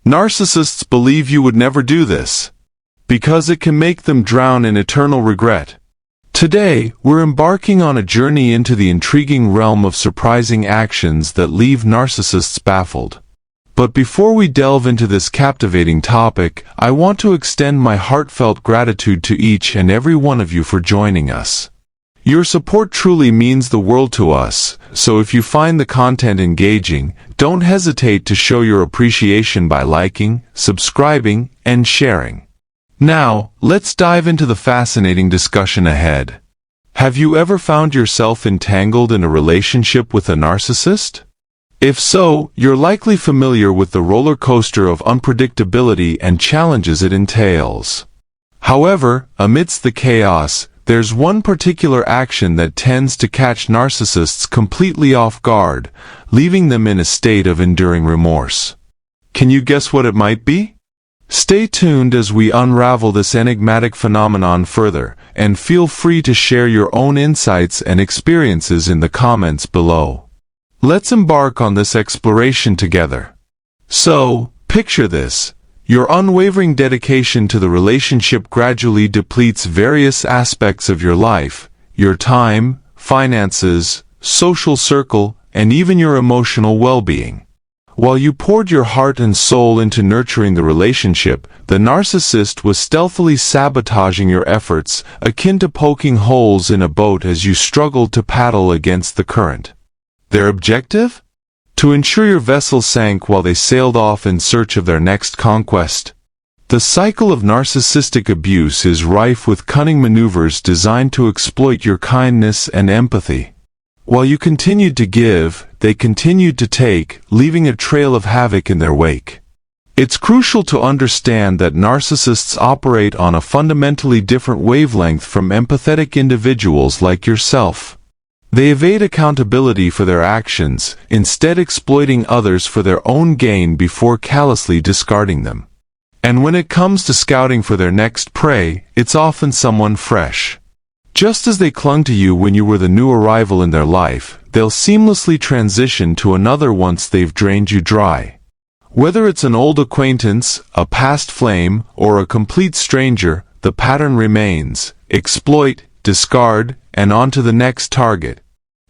Narcissists believe you would never do this, because it can make them drown in eternal regret. Today, we're embarking on a journey into the intriguing realm of surprising actions that leave narcissists baffled. But before we delve into this captivating topic, I want to extend my heartfelt gratitude to each and every one of you for joining us. Your support truly means the world to us, so if you find the content engaging, don't hesitate to show your appreciation by liking, subscribing, and sharing. Now, let's dive into the fascinating discussion ahead. Have you ever found yourself entangled in a relationship with a narcissist? If so, you're likely familiar with the roller coaster of unpredictability and challenges it entails. However, amidst the chaos, there's one particular action that tends to catch narcissists completely off guard, leaving them in a state of enduring remorse. Can you guess what it might be? Stay tuned as we unravel this enigmatic phenomenon further, and feel free to share your own insights and experiences in the comments below. Let's embark on this exploration together. So, picture this. Your unwavering dedication to the relationship gradually depletes various aspects of your life, your time, finances, social circle, and even your emotional well-being. While you poured your heart and soul into nurturing the relationship, the narcissist was stealthily sabotaging your efforts, akin to poking holes in a boat as you struggled to paddle against the current. Their objective? To ensure your vessel sank while they sailed off in search of their next conquest. The cycle of narcissistic abuse is rife with cunning maneuvers designed to exploit your kindness and empathy. While you continued to give, they continued to take, leaving a trail of havoc in their wake. It's crucial to understand that narcissists operate on a fundamentally different wavelength from empathetic individuals like yourself. They evade accountability for their actions, instead exploiting others for their own gain before callously discarding them. And when it comes to scouting for their next prey, it's often someone fresh. Just as they clung to you when you were the new arrival in their life, they'll seamlessly transition to another once they've drained you dry. Whether it's an old acquaintance, a past flame, or a complete stranger, the pattern remains: exploit, discard, and on to the next target.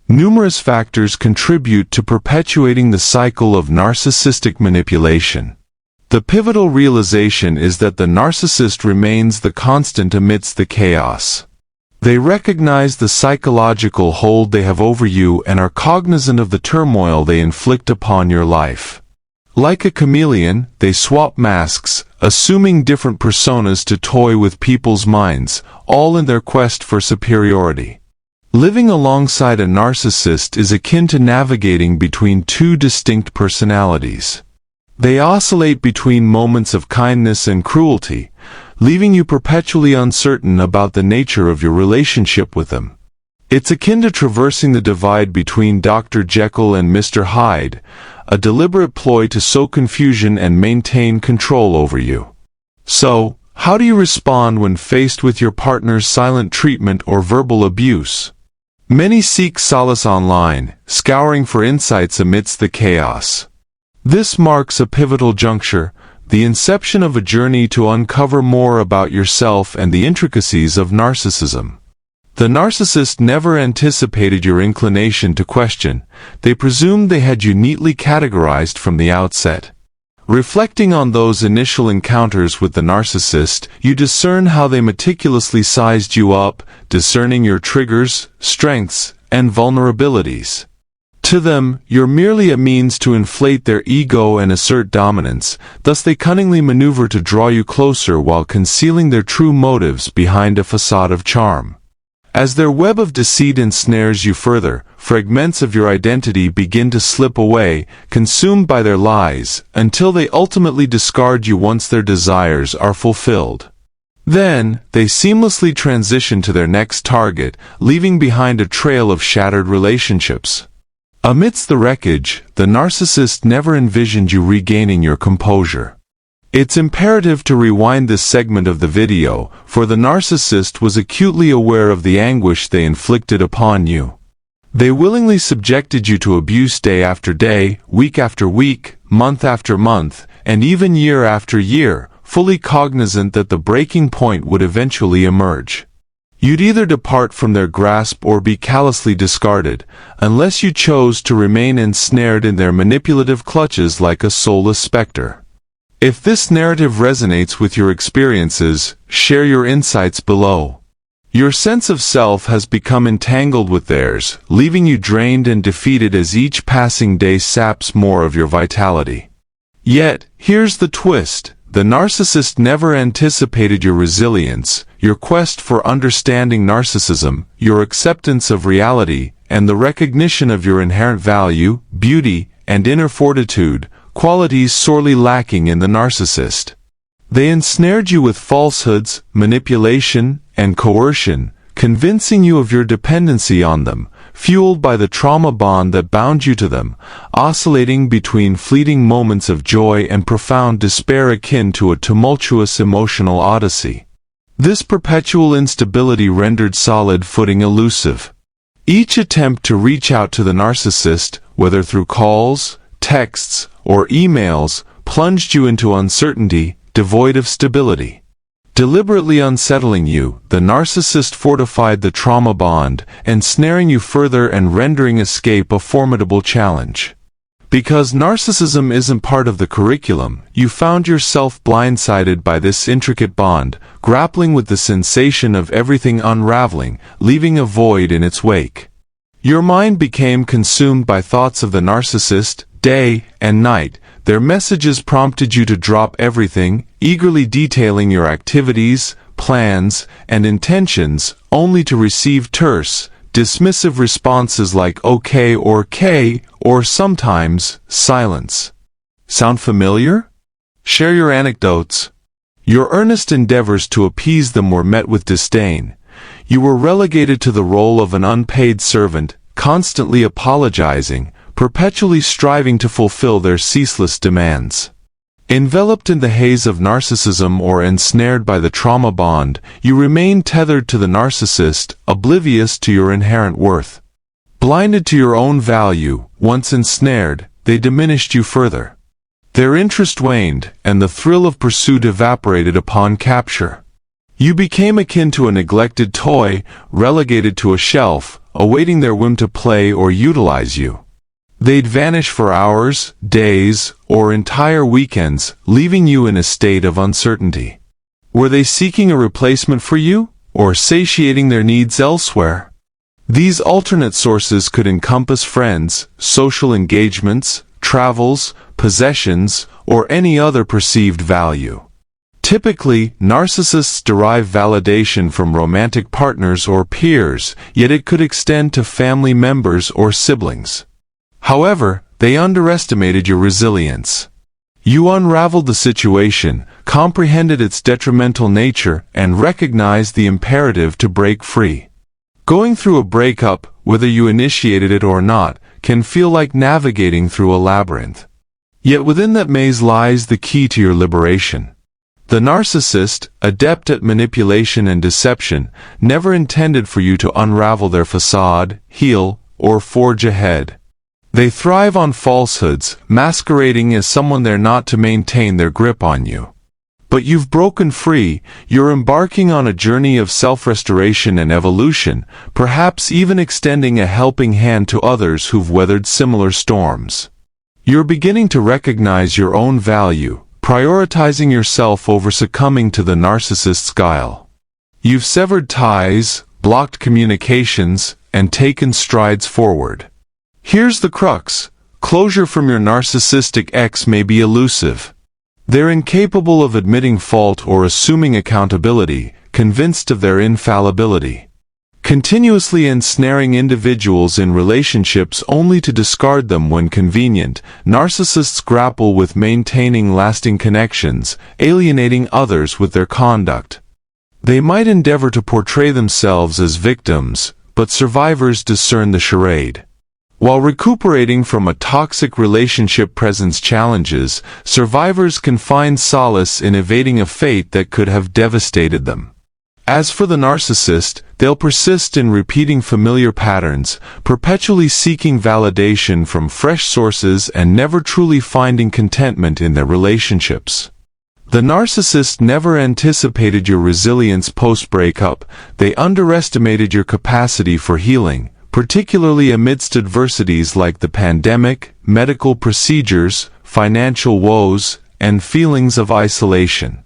Numerous factors contribute to perpetuating the cycle of narcissistic manipulation. The pivotal realization is that the narcissist remains the constant amidst the chaos. They recognize the psychological hold they have over you and are cognizant of the turmoil they inflict upon your life. Like a chameleon, they swap masks, assuming different personas to toy with people's minds, all in their quest for superiority. Living alongside a narcissist is akin to navigating between two distinct personalities. They oscillate between moments of kindness and cruelty, leaving you perpetually uncertain about the nature of your relationship with them. It's akin to traversing the divide between Dr. Jekyll and Mr. Hyde, a deliberate ploy to sow confusion and maintain control over you. So, how do you respond when faced with your partner's silent treatment or verbal abuse? Many seek solace online, scouring for insights amidst the chaos. This marks a pivotal juncture, the inception of a journey to uncover more about yourself and the intricacies of narcissism. The narcissist never anticipated your inclination to question. They presumed they had you neatly categorized from the outset. Reflecting on those initial encounters with the narcissist, you discern how they meticulously sized you up, discerning your triggers, strengths, and vulnerabilities. To them, you're merely a means to inflate their ego and assert dominance, thus they cunningly maneuver to draw you closer while concealing their true motives behind a facade of charm. As their web of deceit ensnares you further, fragments of your identity begin to slip away, consumed by their lies, until they ultimately discard you once their desires are fulfilled. Then, they seamlessly transition to their next target, leaving behind a trail of shattered relationships. Amidst the wreckage, the narcissist never envisioned you regaining your composure. It's imperative to rewind this segment of the video, for the narcissist was acutely aware of the anguish they inflicted upon you. They willingly subjected you to abuse day after day, week after week, month after month, and even year after year, fully cognizant that the breaking point would eventually emerge. You'd either depart from their grasp or be callously discarded, unless you chose to remain ensnared in their manipulative clutches like a soulless specter. If this narrative resonates with your experiences, share your insights below. Your sense of self has become entangled with theirs, leaving you drained and defeated as each passing day saps more of your vitality. Yet, here's the twist. The narcissist never anticipated your resilience, your quest for understanding narcissism, your acceptance of reality, and the recognition of your inherent value, beauty, and inner fortitude, qualities sorely lacking in the narcissist. They ensnared you with falsehoods, manipulation, and coercion, convincing you of your dependency on them, fueled by the trauma bond that bound you to them, oscillating between fleeting moments of joy and profound despair akin to a tumultuous emotional odyssey. This perpetual instability rendered solid footing elusive. Each attempt to reach out to the narcissist, whether through calls, texts, or emails, plunged you into uncertainty, devoid of stability. Deliberately unsettling you, the narcissist fortified the trauma bond, ensnaring you further and rendering escape a formidable challenge. Because narcissism isn't part of the curriculum, you found yourself blindsided by this intricate bond, grappling with the sensation of everything unraveling, leaving a void in its wake. Your mind became consumed by thoughts of the narcissist, day and night. Their messages prompted you to drop everything, eagerly detailing your activities, plans, and intentions, only to receive terse, dismissive responses like okay or K, or sometimes, silence. Sound familiar? Share your anecdotes. Your earnest endeavors to appease them were met with disdain. You were relegated to the role of an unpaid servant, constantly apologizing, perpetually striving to fulfill their ceaseless demands. Enveloped in the haze of narcissism or ensnared by the trauma bond, you remain tethered to the narcissist, oblivious to your inherent worth. Blinded to your own value, once ensnared, they diminished you further. Their interest waned, and the thrill of pursuit evaporated upon capture. You became akin to a neglected toy, relegated to a shelf, awaiting their whim to play or utilize you. They'd vanish for hours, days, or entire weekends, leaving you in a state of uncertainty. Were they seeking a replacement for you, or satiating their needs elsewhere? These alternate sources could encompass friends, social engagements, travels, possessions, or any other perceived value. Typically, narcissists derive validation from romantic partners or peers, yet it could extend to family members or siblings. However, they underestimated your resilience. You unraveled the situation, comprehended its detrimental nature, and recognized the imperative to break free. Going through a breakup, whether you initiated it or not, can feel like navigating through a labyrinth. Yet within that maze lies the key to your liberation. The narcissist, adept at manipulation and deception, never intended for you to unravel their facade, heal, or forge ahead. They thrive on falsehoods, masquerading as someone they're not to maintain their grip on you. But you've broken free, you're embarking on a journey of self-restoration and evolution, perhaps even extending a helping hand to others who've weathered similar storms. You're beginning to recognize your own value, prioritizing yourself over succumbing to the narcissist's guile. You've severed ties, blocked communications, and taken strides forward. Here's the crux. Closure from your narcissistic ex may be elusive. They're incapable of admitting fault or assuming accountability, convinced of their infallibility. Continuously ensnaring individuals in relationships only to discard them when convenient, narcissists grapple with maintaining lasting connections, alienating others with their conduct. They might endeavor to portray themselves as victims, but survivors discern the charade. While recuperating from a toxic relationship presents challenges, survivors can find solace in evading a fate that could have devastated them. As for the narcissist, they'll persist in repeating familiar patterns, perpetually seeking validation from fresh sources and never truly finding contentment in their relationships. The narcissist never anticipated your resilience post-breakup. They underestimated your capacity for healing, particularly amidst adversities like the pandemic, medical procedures, financial woes, and feelings of isolation.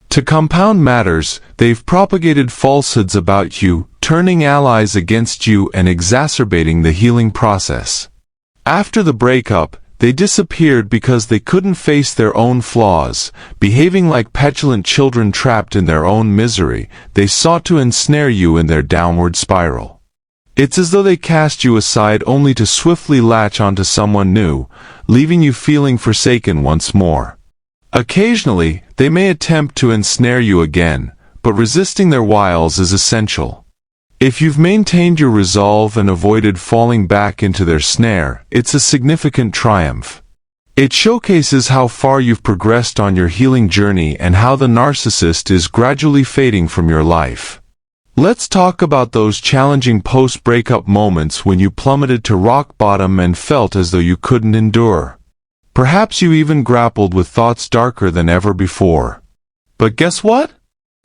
To compound matters, they've propagated falsehoods about you, turning allies against you and exacerbating the healing process. After the breakup, they disappeared because they couldn't face their own flaws. Behaving like petulant children trapped in their own misery, they sought to ensnare you in their downward spiral. It's as though they cast you aside only to swiftly latch onto someone new, leaving you feeling forsaken once more. Occasionally, they may attempt to ensnare you again, but resisting their wiles is essential. If you've maintained your resolve and avoided falling back into their snare, it's a significant triumph. It showcases how far you've progressed on your healing journey and how the narcissist is gradually fading from your life. Let's talk about those challenging post-breakup moments when you plummeted to rock bottom and felt as though you couldn't endure. Perhaps you even grappled with thoughts darker than ever before. But guess what?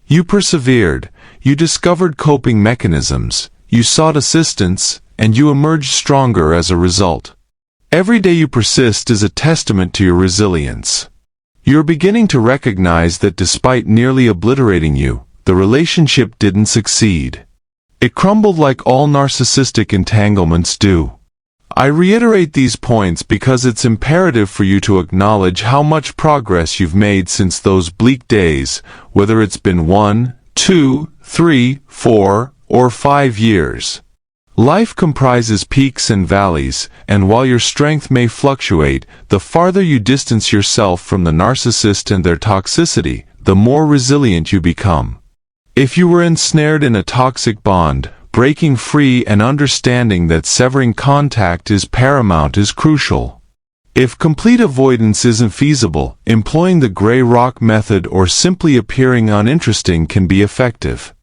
You persevered, you discovered coping mechanisms, you sought assistance, and you emerged stronger as a result. Every day you persist is a testament to your resilience. You're beginning to recognize that despite nearly obliterating you, the relationship didn't succeed. It crumbled like all narcissistic entanglements do. I reiterate these points because it's imperative for you to acknowledge how much progress you've made since those bleak days, whether it's been 1, 2, 3, 4, or 5 years. Life comprises peaks and valleys, and while your strength may fluctuate, the farther you distance yourself from the narcissist and their toxicity, the more resilient you become. If you were ensnared in a toxic bond, breaking free and understanding that severing contact is paramount is crucial. If complete avoidance isn't feasible, employing the gray rock method or simply appearing uninteresting can be effective.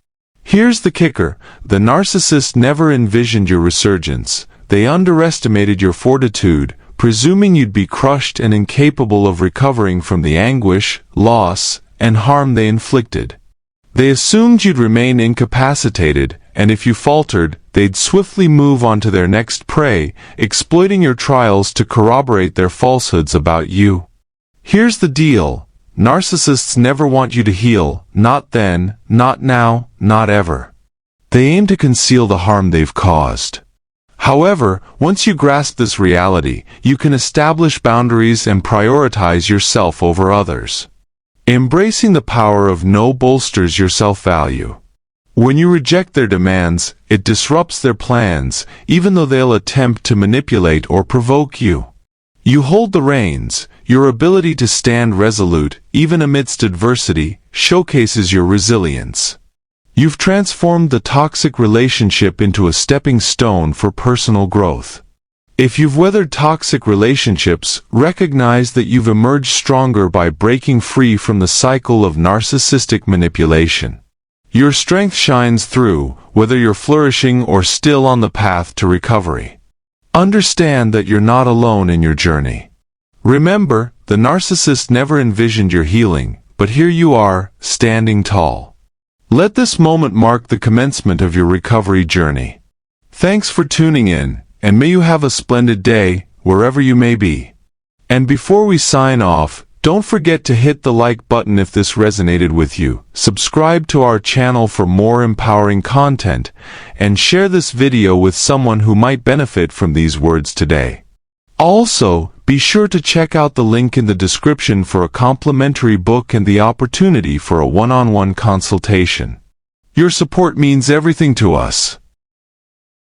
Here's the kicker: the narcissist never envisioned your resurgence. They underestimated your fortitude, presuming you'd be crushed and incapable of recovering from the anguish, loss, and harm they inflicted. They assumed you'd remain incapacitated, and if you faltered, they'd swiftly move on to their next prey, exploiting your trials to corroborate their falsehoods about you. Here's the deal: narcissists never want you to heal, not then, not now, not ever. They aim to conceal the harm they've caused. However, once you grasp this reality, you can establish boundaries and prioritize yourself over others. Embracing the power of no bolsters your self-value. When you reject their demands, it disrupts their plans, even though they'll attempt to manipulate or provoke you. You hold the reins. Your ability to stand resolute, even amidst adversity, showcases your resilience. You've transformed the toxic relationship into a stepping stone for personal growth. If you've weathered toxic relationships, recognize that you've emerged stronger by breaking free from the cycle of narcissistic manipulation. Your strength shines through, whether you're flourishing or still on the path to recovery. Understand that you're not alone in your journey. Remember, the narcissist never envisioned your healing, but here you are, standing tall. Let this moment mark the commencement of your recovery journey. Thanks for tuning in, and may you have a splendid day, wherever you may be. And before we sign off, don't forget to hit the like button if this resonated with you, subscribe to our channel for more empowering content, and share this video with someone who might benefit from these words today. Also, be sure to check out the link in the description for a complimentary book and the opportunity for a one-on-one consultation. Your support means everything to us.